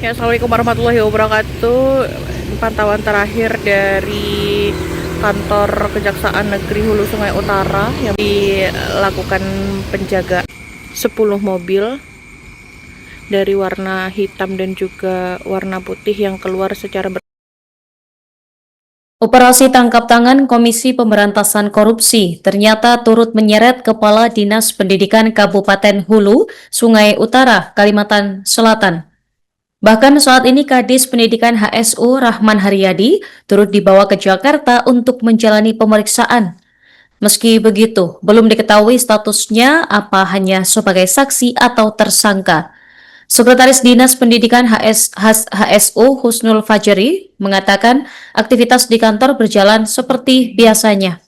Ya, Assalamualaikum warahmatullahi wabarakatuh. Pantauan terakhir dari kantor Kejaksaan Negeri Hulu Sungai Utara yang dilakukan penjaga 10 mobil dari warna hitam dan juga warna putih yang keluar secara Operasi tangkap tangan Komisi Pemberantasan Korupsi ternyata turut menyeret Kepala Dinas Pendidikan Kabupaten Hulu, Sungai Utara, Kalimantan Selatan. Bahkan saat ini Kadis Pendidikan HSU Rahman Haryadi turut dibawa ke Jakarta untuk menjalani pemeriksaan. Meski begitu, belum diketahui statusnya apa hanya sebagai saksi atau tersangka. Sekretaris Dinas Pendidikan HSU Husnul Fajri mengatakan aktivitas di kantor berjalan seperti biasanya.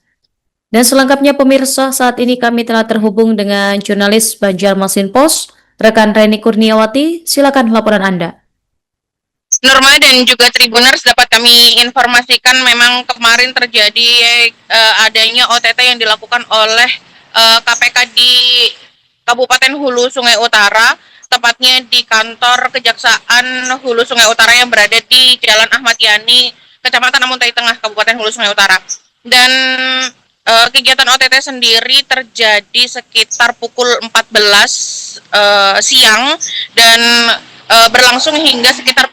Dan selengkapnya pemirsa, saat ini kami telah terhubung dengan jurnalis Banjarmasin Post, rekan Reni Kurniawati. Silakan laporan Anda. Norma dan juga Tribuners, dapat kami informasikan memang kemarin terjadi adanya OTT yang dilakukan oleh KPK di Kabupaten Hulu Sungai Utara, tepatnya di kantor Kejaksaan Hulu Sungai Utara yang berada di Jalan Ahmad Yani, Kecamatan Amuntai Tengah, Kabupaten Hulu Sungai Utara. Dan kegiatan OTT sendiri terjadi sekitar pukul 14 siang dan berlangsung hingga sekitar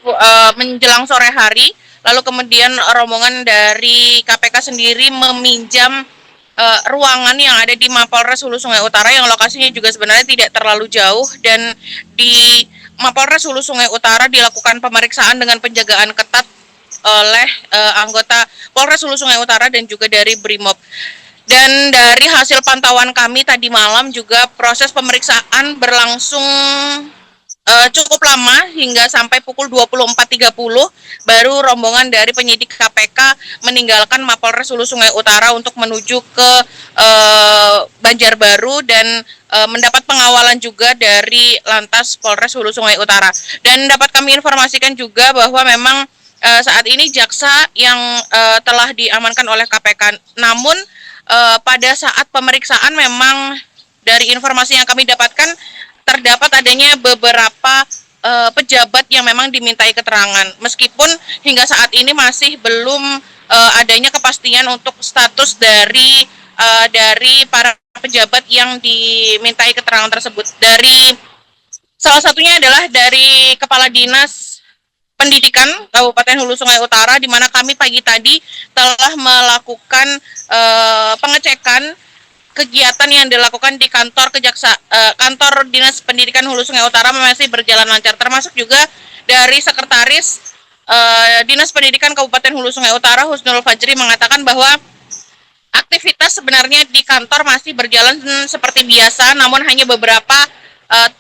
menjelang sore hari. Lalu kemudian rombongan dari KPK sendiri meminjam ruangan yang ada di Mapolres Hulu Sungai Utara yang lokasinya juga sebenarnya tidak terlalu jauh, dan di Mapolres Hulu Sungai Utara dilakukan pemeriksaan dengan penjagaan ketat oleh anggota Polres Hulu Sungai Utara dan juga dari Brimob. Dan dari hasil pantauan kami tadi malam juga proses pemeriksaan berlangsung cukup lama hingga sampai pukul 24.30 baru rombongan dari penyidik KPK meninggalkan Mapolres Hulu Sungai Utara untuk menuju ke Banjarbaru dan mendapat pengawalan juga dari Lantas Polres Hulu Sungai Utara. Dan dapat kami informasikan juga bahwa memang saat ini jaksa yang telah diamankan oleh KPK, namun pada saat pemeriksaan memang dari informasi yang kami dapatkan terdapat adanya beberapa pejabat yang memang dimintai keterangan, meskipun hingga saat ini masih belum adanya kepastian untuk status dari para pejabat yang dimintai keterangan tersebut. Dari salah satunya adalah dari Kepala Dinas Pendidikan Kabupaten Hulu Sungai Utara, di mana kami pagi tadi telah melakukan pengecekan kegiatan yang dilakukan di kantor kantor Dinas Pendidikan Hulu Sungai Utara masih berjalan lancar, termasuk juga dari Sekretaris Dinas Pendidikan Kabupaten Hulu Sungai Utara Husnul Fajri mengatakan bahwa aktivitas sebenarnya di kantor masih berjalan seperti biasa, namun hanya beberapa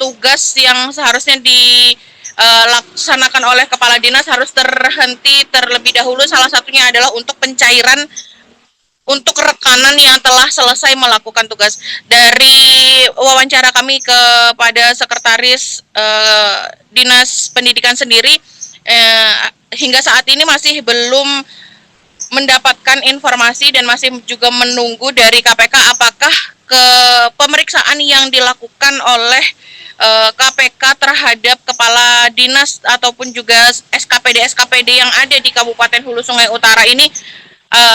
tugas yang seharusnya dilaksanakan oleh kepala dinas harus terhenti terlebih dahulu. Salah satunya adalah untuk pencairan untuk rekanan yang telah selesai melakukan tugas. Dari wawancara kami kepada Sekretaris Dinas Pendidikan sendiri, hingga saat ini masih belum mendapatkan informasi dan masih juga menunggu dari KPK apakah pemeriksaan yang dilakukan oleh KPK terhadap kepala dinas ataupun juga SKPD yang ada di Kabupaten Hulu Sungai Utara ini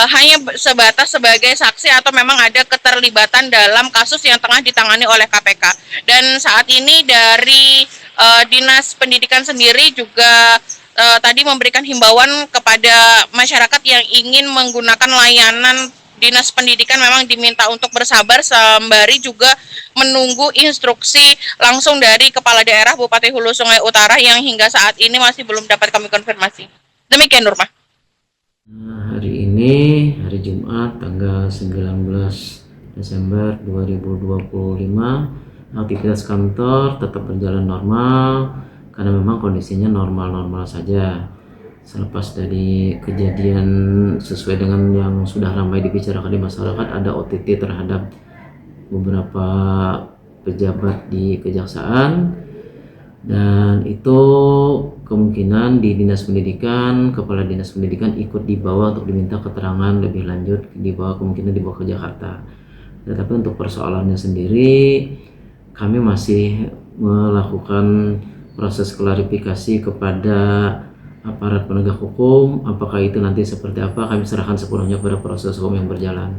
hanya sebatas sebagai saksi atau memang ada keterlibatan dalam kasus yang tengah ditangani oleh KPK. Dan saat ini dari Dinas Pendidikan sendiri juga tadi memberikan himbauan kepada masyarakat yang ingin menggunakan layanan Dinas Pendidikan memang diminta untuk bersabar sembari juga menunggu instruksi langsung dari Kepala Daerah Bupati Hulu Sungai Utara yang hingga saat ini masih belum dapat kami konfirmasi. Demikian, Nurma. Hari ini hari Jumat tanggal 19 Desember 2025, aktivitas kantor tetap berjalan normal karena memang kondisinya normal-normal saja. Selepas dari kejadian sesuai dengan yang sudah ramai dibicarakan di masyarakat, ada OTT terhadap beberapa pejabat di kejaksaan, dan itu kemungkinan di Dinas Pendidikan, Kepala Dinas Pendidikan ikut dibawa untuk diminta keterangan lebih lanjut, kemungkinan dibawa ke Jakarta. Tetapi untuk persoalannya sendiri kami masih melakukan proses klarifikasi kepada aparat penegak hukum. Apakah itu nanti seperti apa, kami serahkan sepenuhnya pada proses hukum yang berjalan.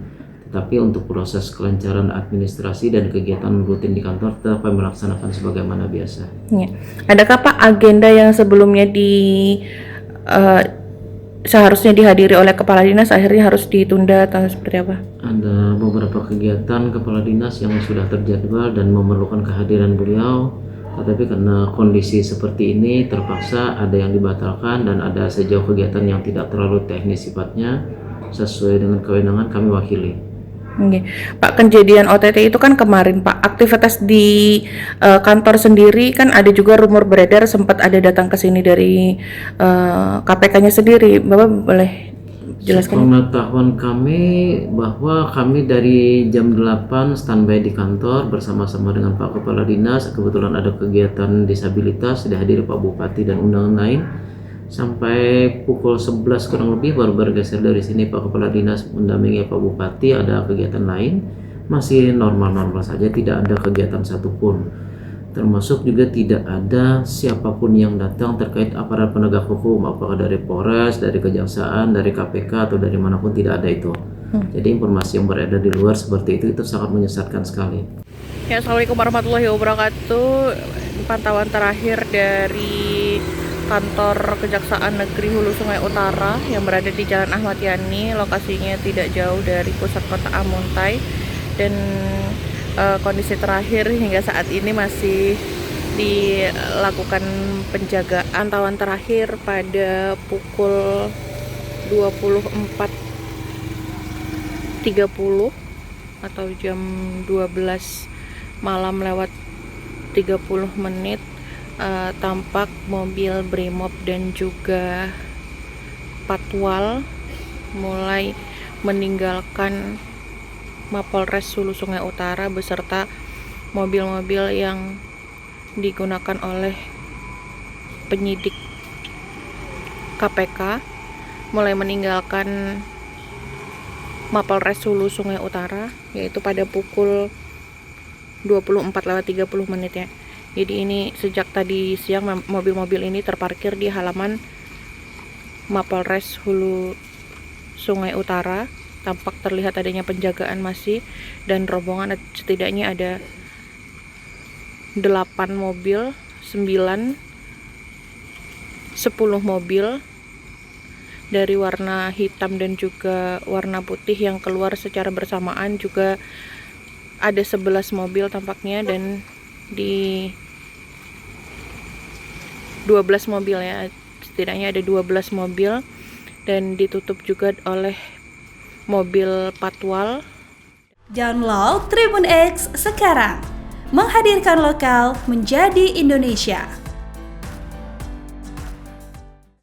Tetapi untuk proses kelancaran administrasi dan kegiatan rutin di kantor tetap kami melaksanakan sebagaimana biasa. Ya. Adakah Pak agenda yang sebelumnya seharusnya dihadiri oleh kepala dinas akhirnya harus ditunda atau seperti apa? Ada beberapa kegiatan kepala dinas yang sudah terjadwal dan memerlukan kehadiran beliau, tetapi karena kondisi seperti ini terpaksa ada yang dibatalkan dan ada sejauh kegiatan yang tidak terlalu teknis sifatnya, sesuai dengan kewenangan kami wakili. Oke. Pak, kejadian OTT itu kan kemarin Pak, aktivitas di kantor sendiri kan ada juga rumor beredar sempat ada datang ke sini dari KPK-nya sendiri. Bapak boleh jelaskan? Pengetahuan kami bahwa kami dari jam 8 standby di kantor bersama-sama dengan Pak Kepala Dinas. Kebetulan ada kegiatan disabilitas dihadiri Pak Bupati dan undangan lain. Sampai pukul 11 kurang lebih baru bergeser dari sini Pak Kepala Dinas mendampingi Pak Bupati, ada kegiatan lain. Masih normal-normal saja, tidak ada kegiatan satupun. Termasuk juga tidak ada siapapun yang datang terkait aparat penegak hukum, apakah dari Polres, dari Kejaksaan, dari KPK atau dari manapun, tidak ada itu. Jadi informasi yang beredar di luar seperti itu sangat menyesatkan sekali. Ya, Assalamualaikum warahmatullahi wabarakatuh. Pantauan terakhir dari kantor Kejaksaan Negeri Hulu Sungai Utara yang berada di Jalan Ahmad Yani, lokasinya tidak jauh dari pusat kota Amuntai, dan kondisi terakhir hingga saat ini masih dilakukan penjagaan. Pantauan terakhir pada pukul 24.30 atau jam 12 malam lewat 30 menit, tampak mobil Brimob dan juga Patwal mulai meninggalkan Mapolres Hulu Sungai Utara beserta mobil-mobil yang digunakan oleh penyidik KPK, mulai meninggalkan Mapolres Hulu Sungai Utara, yaitu pada pukul 24.30 menit ya. Jadi ini sejak tadi siang mobil-mobil ini terparkir di halaman Mapolres Hulu Sungai Utara. Tampak terlihat adanya penjagaan masih, dan rombongan setidaknya ada 8 mobil, 10 mobil dari warna hitam dan juga warna putih yang keluar secara bersamaan. Juga ada 11 mobil tampaknya, dan di 12 mobil ya, setidaknya ada 12 mobil, dan ditutup juga oleh mobil Patwal. Download Tribun X sekarang, menghadirkan lokal menjadi Indonesia.